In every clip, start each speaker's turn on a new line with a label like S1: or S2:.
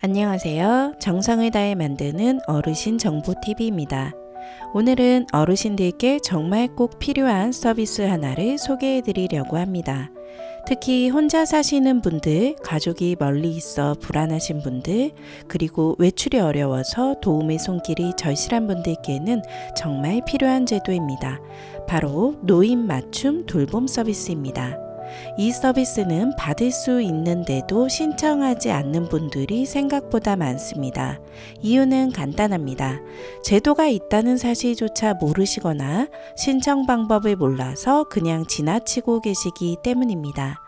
S1: 안녕하세요. 정성을 다해 만드는 어르신 정보TV입니다. 오늘은 어르신들께 정말 꼭 필요한 서비스 하나를 소개해 드리려고 합니다. 특히 혼자 사시는 분들, 가족이 멀리 있어 불안하신 분들, 그리고 외출이 어려워서 도움의 손길이 절실한 분들께는 정말 필요한 제도입니다. 바로 노인 맞춤 돌봄 서비스입니다. 이 서비스는 받을 수 있는데도 신청하지 않는 분들이 생각보다 많습니다. 이유는 간단합니다. 제도가 있다는 사실조차 모르시거나 신청 방법을 몰라서 그냥 지나치고 계시기 때문입니다.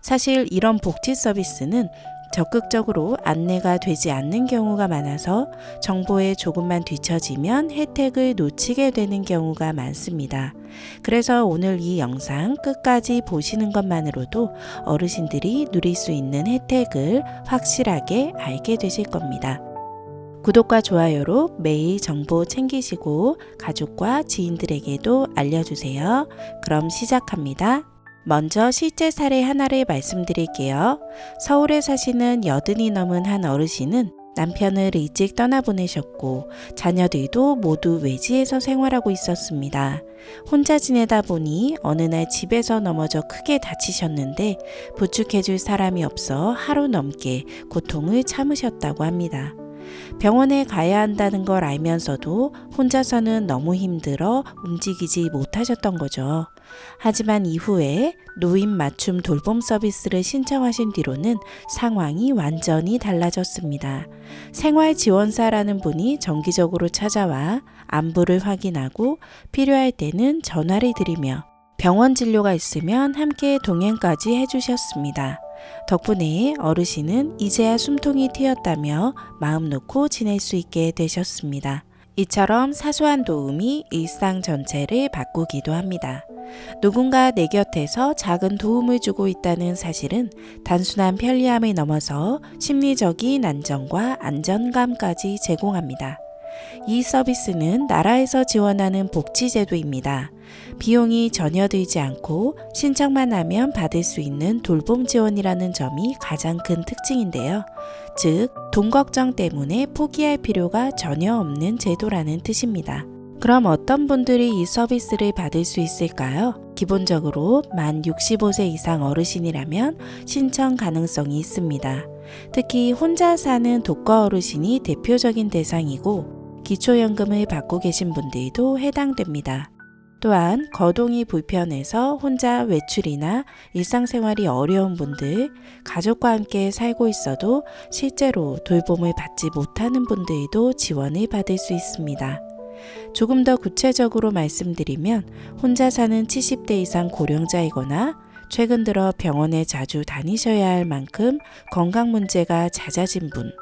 S1: 사실 이런 복지 서비스는 적극적으로 안내가 되지 않는 경우가 많아서 정보에 조금만 뒤처지면 혜택을 놓치게 되는 경우가 많습니다. 그래서 오늘 이 영상 끝까지 보시는 것만으로도 어르신들이 누릴 수 있는 혜택을 확실하게 알게 되실 겁니다. 구독과 좋아요로 매일 정보 챙기시고 가족과 지인들에게도 알려주세요. 그럼 시작합니다. 먼저 실제 사례 하나를 말씀드릴게요. 서울에 사시는 80이 넘은 한 어르신은 남편을 일찍 떠나보내셨고 자녀들도 모두 외지에서 생활하고 있었습니다. 혼자 지내다 보니 어느 날 집에서 넘어져 크게 다치셨는데 부축해줄 사람이 없어 하루 넘게 고통을 참으셨다고 합니다. 병원에 가야 한다는 걸 알면서도 혼자서는 너무 힘들어 움직이지 못하셨던 거죠. 하지만 이후에 노인 맞춤 돌봄 서비스를 신청하신 뒤로는 상황이 완전히 달라졌습니다. 생활지원사라는 분이 정기적으로 찾아와 안부를 확인하고 필요할 때는 전화를 드리며 병원 진료가 있으면 함께 동행까지 해주셨습니다. 덕분에 어르신은 이제야 숨통이 트였다며 마음 놓고 지낼 수 있게 되셨습니다. 이처럼 사소한 도움이 일상 전체를 바꾸기도 합니다. 누군가 내 곁에서 작은 도움을 주고 있다는 사실은 단순한 편리함을 넘어서 심리적인 안정과 안전감까지 제공합니다. 이 서비스는 나라에서 지원하는 복지제도입니다. 비용이 전혀 들지 않고 신청만 하면 받을 수 있는 돌봄 지원이라는 점이 가장 큰 특징인데요. 즉, 돈 걱정 때문에 포기할 필요가 전혀 없는 제도라는 뜻입니다. 그럼 어떤 분들이 이 서비스를 받을 수 있을까요? 기본적으로 만 65세 이상 어르신이라면 신청 가능성이 있습니다. 특히 혼자 사는 독거 어르신이 대표적인 대상이고 기초연금을 받고 계신 분들도 해당됩니다. 또한 거동이 불편해서 혼자 외출이나 일상생활이 어려운 분들, 가족과 함께 살고 있어도 실제로 돌봄을 받지 못하는 분들도 지원을 받을 수 있습니다. 조금 더 구체적으로 말씀드리면 혼자 사는 70대 이상 고령자이거나 최근 들어 병원에 자주 다니셔야 할 만큼 건강 문제가 잦아진 분,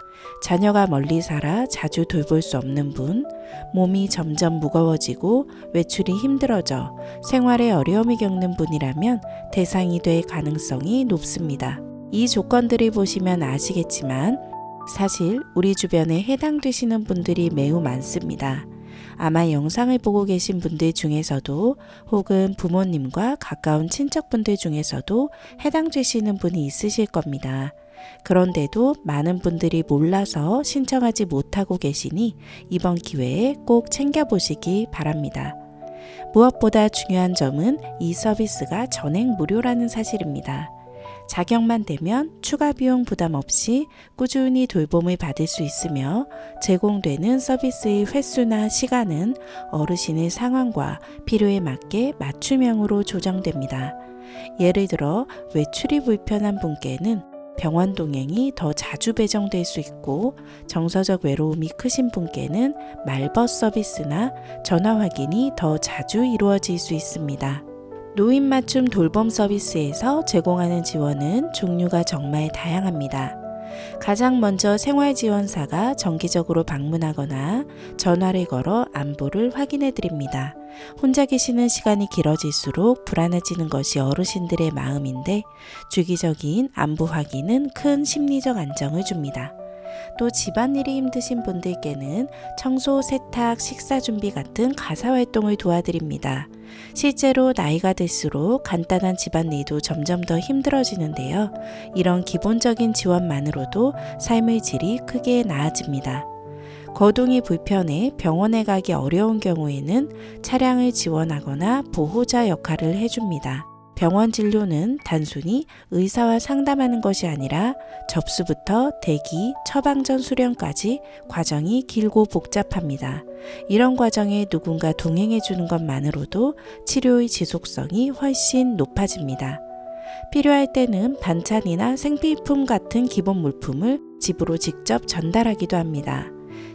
S1: 자녀가 멀리 살아 자주 돌볼 수 없는 분, 몸이 점점 무거워지고 외출이 힘들어져 생활에 어려움이 겪는 분이라면 대상이 될 가능성이 높습니다. 이 조건들을 보시면 아시겠지만 사실 우리 주변에 해당되시는 분들이 매우 많습니다. 아마 영상을 보고 계신 분들 중에서도 혹은 부모님과 가까운 친척분들 중에서도 해당되시는 분이 있으실 겁니다. 그런데도 많은 분들이 몰라서 신청하지 못하고 계시니 이번 기회에 꼭 챙겨보시기 바랍니다. 무엇보다 중요한 점은 이 서비스가 전액 무료라는 사실입니다. 자격만 되면 추가 비용 부담 없이 꾸준히 돌봄을 받을 수 있으며 제공되는 서비스의 횟수나 시간은 어르신의 상황과 필요에 맞게 맞춤형으로 조정됩니다. 예를 들어 외출이 불편한 분께는 병원 동행이 더 자주 배정될 수 있고 정서적 외로움이 크신 분께는 말벗 서비스나 전화 확인이 더 자주 이루어질 수 있습니다. 노인 맞춤 돌봄 서비스에서 제공하는 지원은 종류가 정말 다양합니다. 가장 먼저 생활지원사가 정기적으로 방문하거나 전화를 걸어 안부를 확인해 드립니다. 혼자 계시는 시간이 길어질수록 불안해지는 것이 어르신들의 마음인데 주기적인 안부 확인은 큰 심리적 안정을 줍니다. 또 집안일이 힘드신 분들께는 청소, 세탁, 식사 준비 같은 가사활동을 도와드립니다. 실제로 나이가 들수록 간단한 집안일도 점점 더 힘들어지는데요. 이런 기본적인 지원만으로도 삶의 질이 크게 나아집니다. 거동이 불편해 병원에 가기 어려운 경우에는 차량을 지원하거나 보호자 역할을 해줍니다. 병원 진료는 단순히 의사와 상담하는 것이 아니라 접수부터 대기, 처방전 수령까지 과정이 길고 복잡합니다. 이런 과정에 누군가 동행해 주는 것만으로도 치료의 지속성이 훨씬 높아집니다. 필요할 때는 반찬이나 생필품 같은 기본 물품을 집으로 직접 전달하기도 합니다.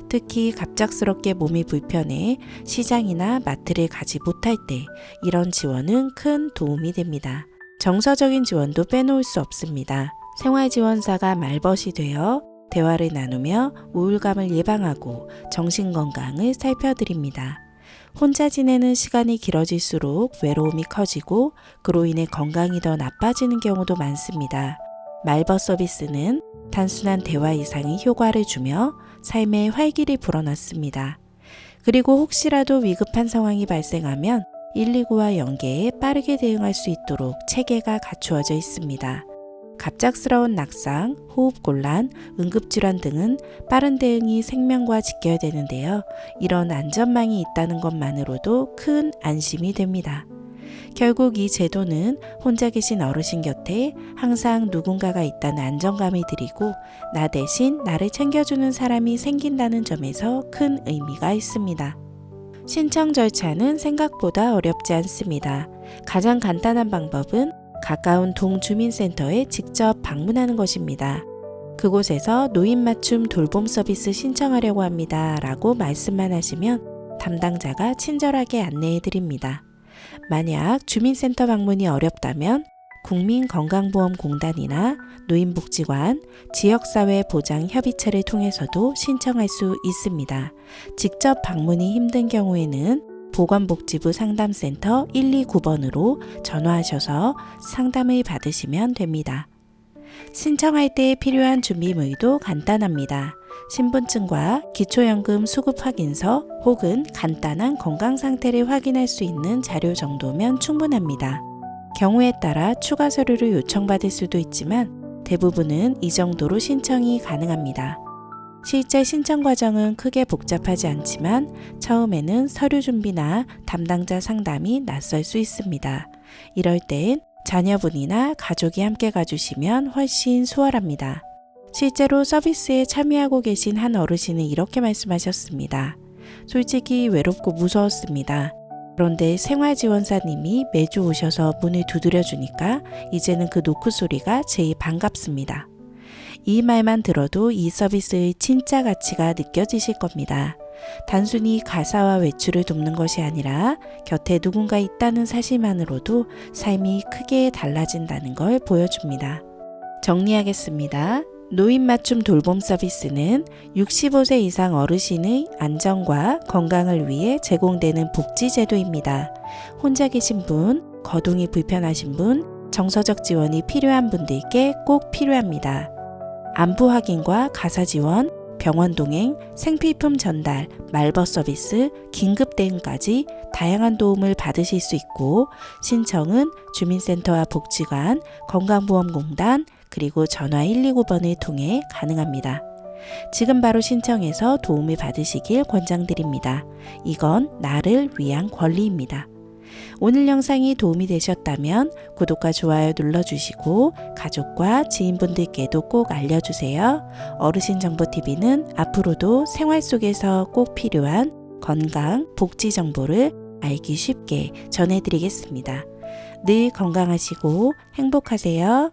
S1: 특히 갑작스럽게 몸이 불편해 시장이나 마트를 가지 못할 때 이런 지원은 큰 도움이 됩니다. 정서적인 지원도 빼놓을 수 없습니다. 생활지원사가 말벗이 되어 대화를 나누며 우울감을 예방하고 정신건강을 살펴드립니다. 혼자 지내는 시간이 길어질수록 외로움이 커지고 그로 인해 건강이 더 나빠지는 경우도 많습니다. 말벗 서비스는 단순한 대화 이상의 효과를 주며 삶에 활기를 불어넣습니다. 그리고 혹시라도 위급한 상황이 발생하면 119와 연계해 빠르게 대응할 수 있도록 체계가 갖추어져 있습니다. 갑작스러운 낙상, 호흡곤란, 응급질환 등은 빠른 대응이 생명과 직결되는데요. 이런 안전망이 있다는 것만으로도 큰 안심이 됩니다. 결국 이 제도는 혼자 계신 어르신 곁에 항상 누군가가 있다는 안정감을 드리고 나 대신 나를 챙겨주는 사람이 생긴다는 점에서 큰 의미가 있습니다. 신청 절차는 생각보다 어렵지 않습니다. 가장 간단한 방법은 가까운 동주민센터에 직접 방문하는 것입니다. 그곳에서 노인 맞춤 돌봄 서비스 신청하려고 합니다 라고 말씀만 하시면 담당자가 친절하게 안내해 드립니다. 만약 주민센터 방문이 어렵다면 국민건강보험공단이나 노인복지관, 지역사회보장협의체를 통해서도 신청할 수 있습니다. 직접 방문이 힘든 경우에는 보건복지부 상담센터 129번으로 전화하셔서 상담을 받으시면 됩니다. 신청할 때 필요한 준비물도 간단합니다. 신분증과 기초연금 수급 확인서 혹은 간단한 건강 상태를 확인할 수 있는 자료 정도면 충분합니다. 경우에 따라 추가 서류를 요청받을 수도 있지만 대부분은 이 정도로 신청이 가능합니다. 실제 신청 과정은 크게 복잡하지 않지만 처음에는 서류 준비나 담당자 상담이 낯설 수 있습니다. 이럴 땐 자녀분이나 가족이 함께 가주시면 훨씬 수월합니다. 실제로 서비스에 참여하고 계신 한 어르신은 이렇게 말씀하셨습니다. 솔직히 외롭고 무서웠습니다. 그런데 생활지원사님이 매주 오셔서 문을 두드려 주니까 이제는 그 노크 소리가 제일 반갑습니다. 이 말만 들어도 이 서비스의 진짜 가치가 느껴지실 겁니다. 단순히 가사와 외출을 돕는 것이 아니라 곁에 누군가 있다는 사실만으로도 삶이 크게 달라진다는 걸 보여줍니다. 정리하겠습니다. 노인 맞춤 돌봄 서비스는 65세 이상 어르신의 안전과 건강을 위해 제공되는 복지제도입니다. 혼자 계신 분, 거동이 불편하신 분, 정서적 지원이 필요한 분들께 꼭 필요합니다. 안부 확인과 가사 지원, 병원 동행, 생필품 전달, 말벗 서비스, 긴급 대응까지 다양한 도움을 받으실 수 있고 신청은 주민센터와 복지관, 건강보험공단, 그리고 전화 129번을 통해 가능합니다. 지금 바로 신청해서 도움을 받으시길 권장드립니다. 이건 나를 위한 권리입니다. 오늘 영상이 도움이 되셨다면 구독과 좋아요 눌러주시고 가족과 지인분들께도 꼭 알려주세요. 어르신정보TV는 앞으로도 생활 속에서 꼭 필요한 건강, 복지 정보를 알기 쉽게 전해드리겠습니다. 늘 건강하시고 행복하세요.